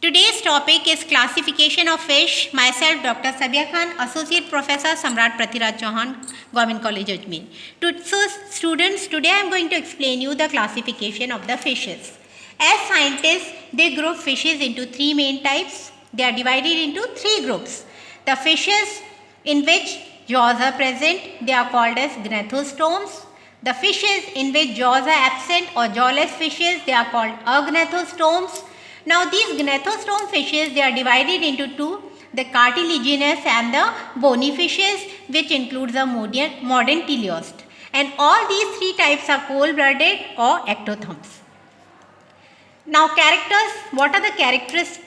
Today's topic is classification of fish. Myself, Dr. Sabia Khan, Associate Professor, Samrat Prathiraj Chauhan, Government College, Ajmer. So, students, today I am going to explain you the classification of the fishes. As scientists, they group fishes into three main types. They are divided into three groups. The fishes in which jaws are present, they are called as gnathostomes. The fishes in which jaws are absent or jawless fishes, they are called agnathostomes. Now these gnathostome fishes, they are divided into two, the cartilaginous and the bony fishes, which includes the modern teleost. And all these three types are cold-blooded or ectotherms. Now characters, what are the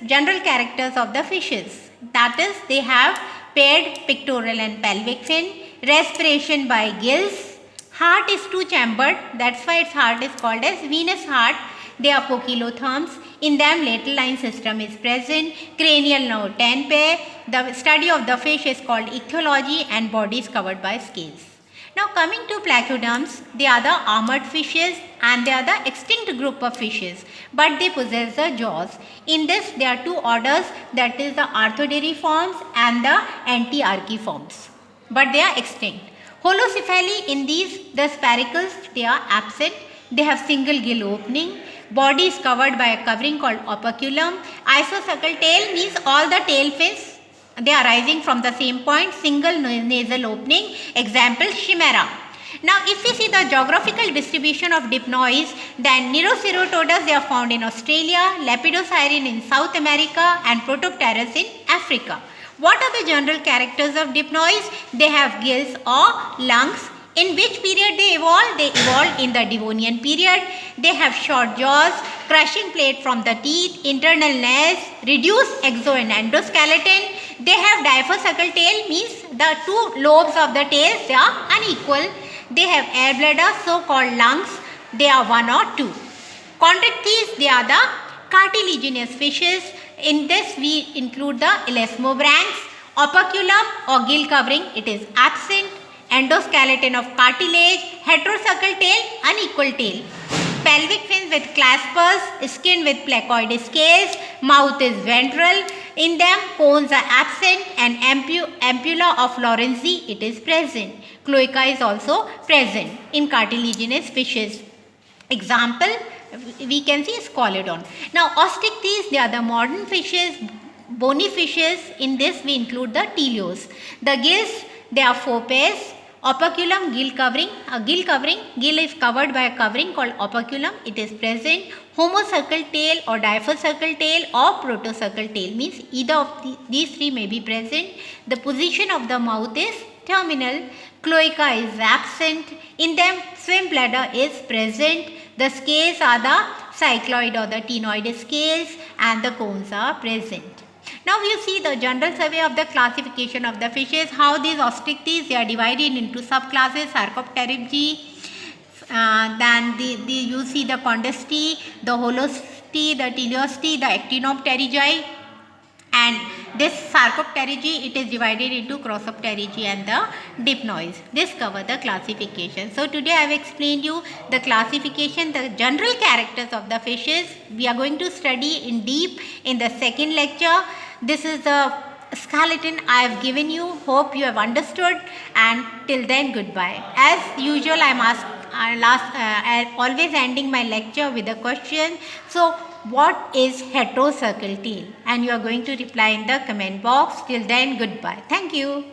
general characters of the fishes? That is, they have paired pectoral and pelvic fin, respiration by gills, heart is two-chambered, that's why its heart is called as venous heart. They are poikilotherms. In them, lateral line system is present. Cranial nerve 10 pair. The study of the fish is called ichthyology and body is covered by scales. Now coming to placoderms, they are the armored fishes and they are the extinct group of fishes, but they possess the jaws. In this, there are two orders, that is the arthroderiforms and the antiarchiforms, but they are extinct. Holocephali, in these, the sparacles, they are absent. They have single gill opening. Body is covered by a covering called operculum. Isocecal tail means all the tail fins, they are rising from the same point, single nasal opening. Example, Chimera. Now if we see the geographical distribution of dipnoids, then Neroceratodus, they are found in Australia, Lepidosiren in South America and Protopterus in Africa. What are the general characters of dipnoids? They have gills or lungs. In which period they evolved? They evolved in the Devonian period. They have short jaws, crushing plate from the teeth, internal nares, reduced exo and endoskeleton. They have diaphosuckle tail, means the two lobes of the tails, they are unequal. They have air bladder, so called lungs. They are one or two. Chondrichthyes, they are the cartilaginous fishes. In this we include the elasmobranchs. Operculum or gill covering, it is absent. Endoskeleton of cartilage, heterosuckle tail, unequal tail. Pelvic fins with claspers, skin with placoid scales, mouth is ventral. In them, cones are absent and ampulla of Lorenzi, it is present. Cloaca is also present in cartilaginous fishes. Example, we can see Scalodon. Now, Osteichthyes, they are the modern fishes, bony fishes. In this, we include the teleost. The gills, they are four pairs. Operculum, gill covering. Gill is covered by a covering called operculum. It is present. Homosuckle tail or diaphosuckle tail or protosuckle tail, means either of these three may be present. The position of the mouth is terminal. Cloaca is absent. In them, swim bladder is present. The scales are the cycloid or the ctenoid scales and the cones are present. Now you see the general survey of the classification of the fishes, how these Osteichthyes, they are divided into subclasses, Sarcopterygi, then you see the Condesti, the Holostei, the Teleostei, the Actinopterygi, and this Sarcopterygi, it is divided into Crossopterygi and the dipnoids. This cover the classification. So today I have explained you the classification, the general characters of the fishes. We are going to study in deep in the second lecture. This is the skeleton I have given you. Hope you have understood, and till then, goodbye. As usual, I am always ending my lecture with a question. So, what is heterosuckle tail? And you are going to reply in the comment box. Till then, goodbye. Thank you.